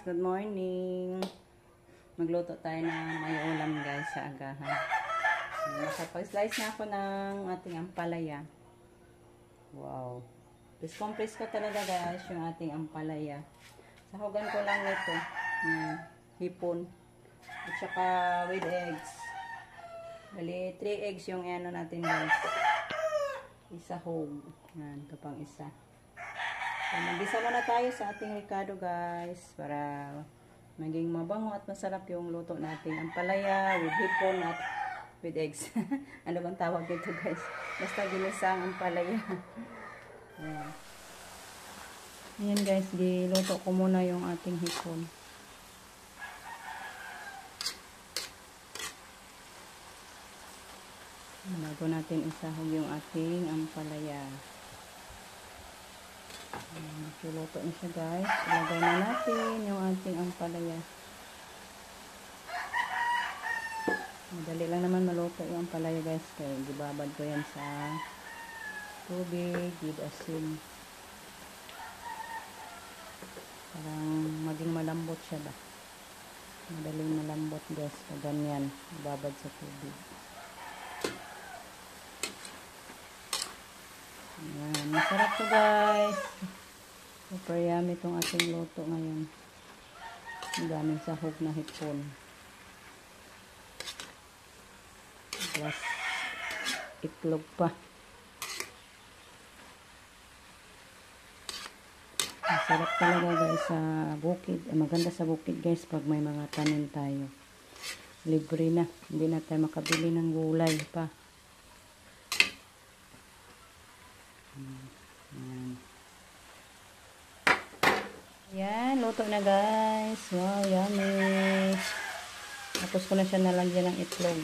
good morning. Magluto tayo ng may ulam guys sa agahan. So, nakapag-slice na ako ng ating ampalaya. Wow. Compress ko talaga guys yung ating ampalaya. Sahugan ko lang ito. Yan. Hipon. At saka with eggs. Bali, 3 eggs yung ano natin guys. Isa hog. Yan, ito pang isa. So, mag-isa muna tayo sa ating ricado guys. Para maging mabango at masarap yung luto natin. Ampalaya with hipon at with eggs. Ano bang tawag dito guys? Basta ginisang ampalaya. Ayan. Ayan guys, giluto ko muna yung ating hipon. Bago natin isahog yung ating ampalaya. Luto na siya guys. Ilagay na natin yung ating ampalaya. Madali lang naman maluto yung ampalaya guys. Kaya gibabad ko yan sa tubig with asin. Parang maging malambot siya ba. Madaling malambot guys. Pag ganyan, gibabad sa tubig. Ayan, masarap to guys. Super yummy itong ating luto ngayon. Ang daming sahog na hipon. Plus itlog pa. Masarap talaga guys sa bukid. Maganda sa bukid guys pag may mga tanim tayo. Libre na. Hindi na tayo makabili ng gulay pa. Yan, luto na guys. Wow, yummy. Tapos ko na siya nalagyan ng itlog.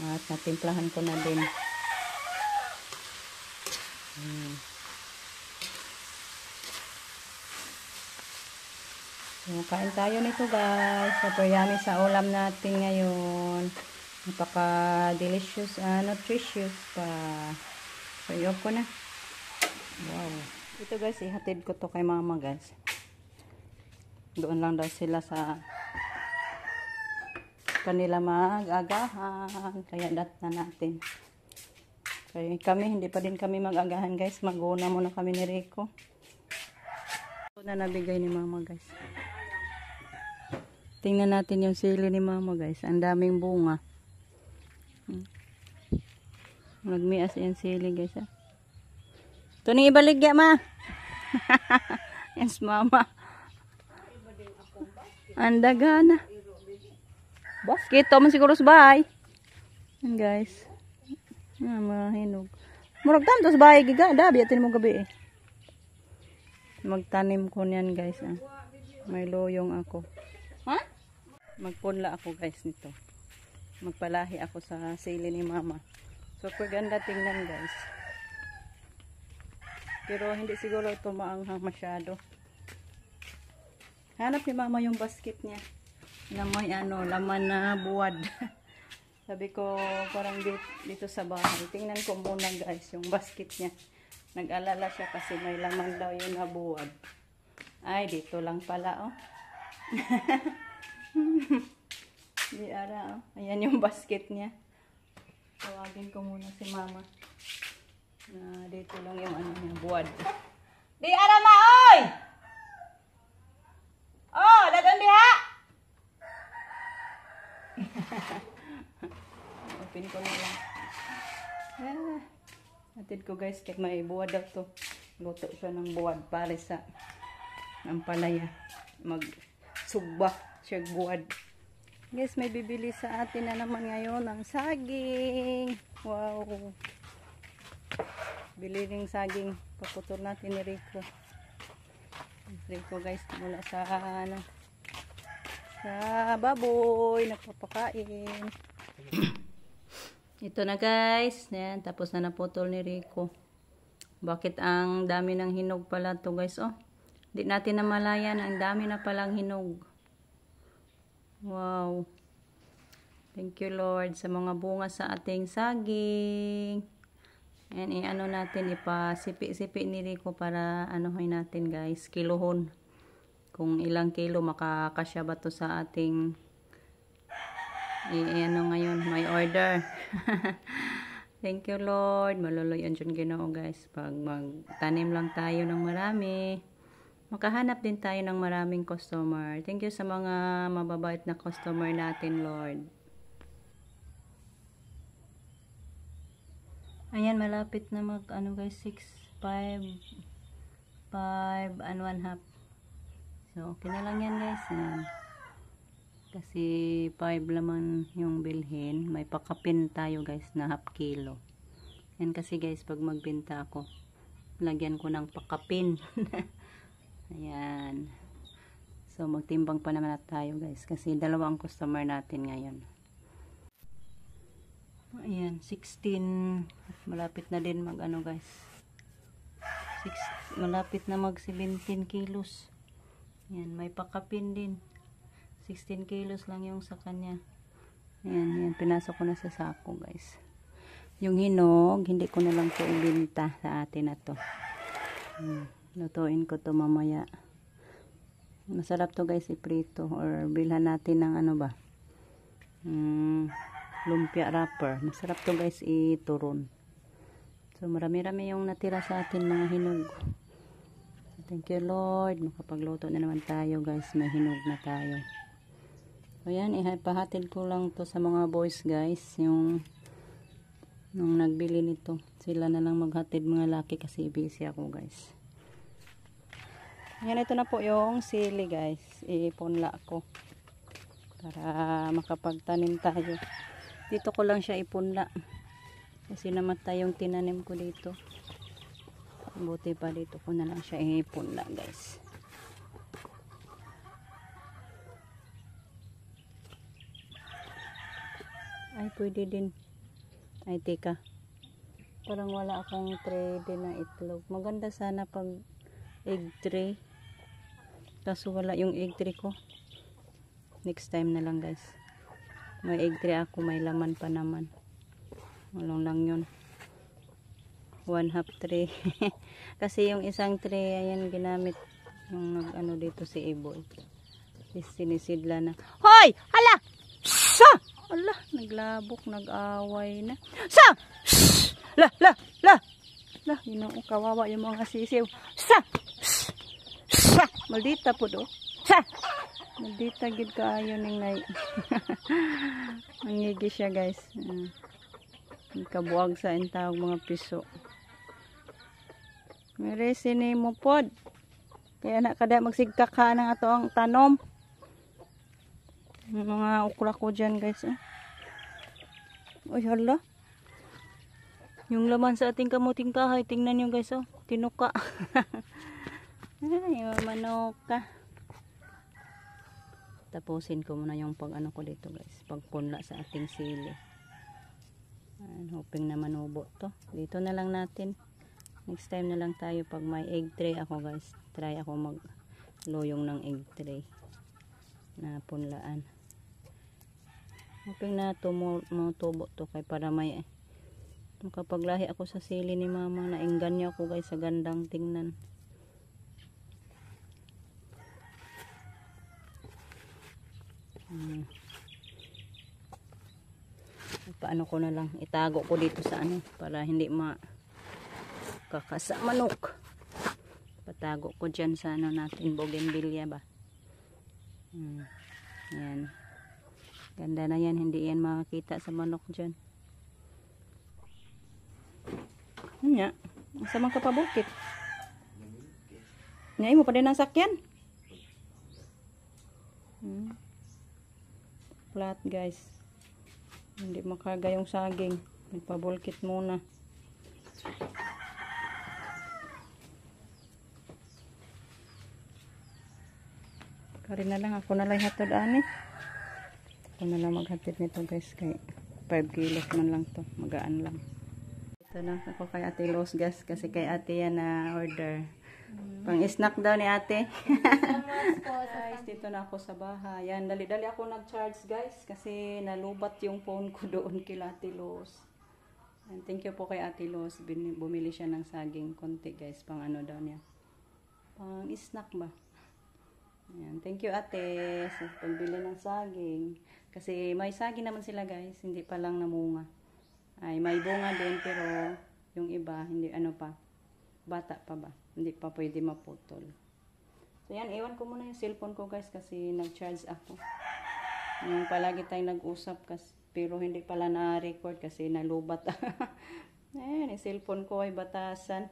At natimplahan ko na din. So, kain tayo nito guys. Super yummy sa ulam natin ngayon. Napaka-delicious, nutritious pa. So, yun ko na. Wow. Ito guys, ihatid ko to kay mama guys. Doon lang daw sila sa kanila mag-agahan. Kaya dat na natin. Kaya kami, hindi pa din kami mag-agahan guys. Mag-una muna kami ni Rico. Ito na nabigay ni mama guys. Tingnan natin yung sili ni mama guys. Ang daming bunga. Nagmias yung sili guys ha. Ito nang ibaligya ma. Yes mama. Andaga na. Basket to man siguro sa bahay. Yan guys. Mahinog. Murag tanto sa bahay giga. Dabi atin mo gabi eh. Magtanim ko niyan guys. May loyong ako. Ha? Magpunla ako guys nito. Magpalahi ako sa sili ni mama. Super ganda tingnan guys. Pero hindi siguro ito maanghang masyado. Hanap ni mama yung basket niya. Na may laman na buwad. Sabi ko parang dito sa bahay. Tingnan ko muna guys yung basket niya. Nag-alala siya kasi may laman daw yun na buwad. Ay dito lang pala oh. Di ara oh. Ayan yung basket niya. Tawagin ko muna si mama. Dito lang yung niya, buwad. Di ara ma oy! Oh, dagan diha. Open ko na lang. Atid ko guys, kaya may buwad daw to. Luto siya ng buwad para sa ampalaya. Magsugba siya buwad. Guys, may bibili sa atin na naman ngayon ng saging. Wow. Bili ring saging. Paputol natin ni Rico. Rico guys, mula sa sa baboy. Nagpapakain. Ito na guys. Yan, tapos na naputol ni Rico. Bakit ang dami ng hinog pala to guys? Oh, hindi natin namalayan. Ang dami na palang hinog. Wow. Thank you Lord sa mga bunga sa ating saging. And natin, ipasipi-sipi ni Rico para anuhin natin guys, kilohon. kung ilang kilo makakasya ba to sa ating ano ngayon, may order. Thank you Lord, maluluyan dyan Ginoo guys, pag magtanim lang tayo ng marami, makahanap din tayo ng maraming customer. Thank you sa mga mababait na customer natin Lord. Ayan, malapit na mag ano guys, 6, 5 and 1/2. So okay na lang yan guys. Ayan. Kasi 5 laman yung bilhin. May pakapin tayo guys na half kilo. Yan kasi guys pag magbenta ako, lagyan ko ng pakapin. Ayan. So magtimbang pa naman tayo guys. Kasi dalawa ang customer natin ngayon. Ayan, 16. Malapit na din mag ano guys. Malapit na mag 17 kilos. Ayan, may pakapin din. 16 kilos lang yung sa kanya. Ayan, pinasok ko na sa sako guys. Yung hinog, hindi ko na lang po ibenta sa atin na to. Lutuin ko to mamaya. Masarap to guys iprito or bilhan natin ng ano ba. Lumpia wrapper. Masarap to guys ituron. So marami-rami yung natira sa atin mga hinog. Thank you Lord. Makapagluto na naman tayo guys. May hinog na tayo. So yan, ipahatid ko lang to sa mga boys guys, yung nung nagbili nito. Sila na lang maghatid mga laki kasi busy ako guys. Yan, ito na po yung sili guys. Ipunla ko para makapagtanim tayo. Dito ko lang siya ipunla kasi namatay yung tinanim ko dito. Buti pa dito ko na lang siya ipunla guys. Ay, pwede din. Ay, teka. Parang wala akong tray din na itlog. Maganda sana pag egg tray. Kaso wala yung egg tray ko. Next time na lang guys. May egg tray ako. May laman pa naman. Walang lang yun. 1/2 tray. Kasi yung isang tray, ayan ginamit. Yung ano dito si Iboy. Sinisidla na. Hoy! Hala! Sa! Ala, naglabok, nag-away na. Sa! La! Ginoo, kawawa yung mga sisiw. Sa! Maldita po do. Sa! Maldita gid kaayo ning nay. Mangigi siya guys. Kabuag sa intawag mga piso. Mere sini mo pod. Kaya na kada magsigkaka ng ato ang tanom. Mga okra ko dyan guys. Uy hala. Yung laman sa ating kamuting kahoy. Tingnan nyo guys. Oh. Tinuka. Ay manoka. Tapusin ko muna yung pag ano ko dito guys. Pagpunla sa ating sili. Hoping na manubo to. Dito na lang natin. Next time na lang tayo pag may egg tray ako guys. Try ako magluyong ng egg tray. Na punlaan. Hoping na tumutubo to kay para may makapaglahi ako sa sili ni mama. Nainggan niya ako guys sa gandang tingnan. Paano ko na lang itago ko dito sa ano para hindi makakasamanok. Patago ko dyan sa ano natin bougainvillea ba. Yan. Ganda na yan, hindi yan makakita sa manok dyan. Nga, asa man ka pa bukit? Ngayon mo pa din ang sakyan? Flat guys. Hindi makarga yung saging. Nagpabulkit muna. Karin na lang, ako na lang hatod ani. Ako na lang maghatid nito guys, kay 5 kilos man lang to, magaan lang. Ito na ako kay Ate Los guys, kasi kay Ate yan na order. Pang snack daw ni Ate. Guys, dito na ako sa bahay. Yan, dali-dali ako nag-charge guys, kasi nalubat yung phone ko doon kay Ate Los. And thank you po kay Ate Los, bumili siya ng saging konti guys, pang ano daw niya. Pang snack ba? Ayan. Thank you ate sa pagbili ng saging. Kasi may saging naman sila guys, hindi pa lang namunga. Ay, may bunga din pero yung iba, hindi ano pa, bata pa ba? Hindi pa pwede maputol. So yan, iwan ko muna yung cellphone ko guys kasi nag-charge ako. Yung palagi tayong nag-usap kasi, pero hindi pala na-record kasi nalubat. Ayan, yung cellphone ko ay batasan.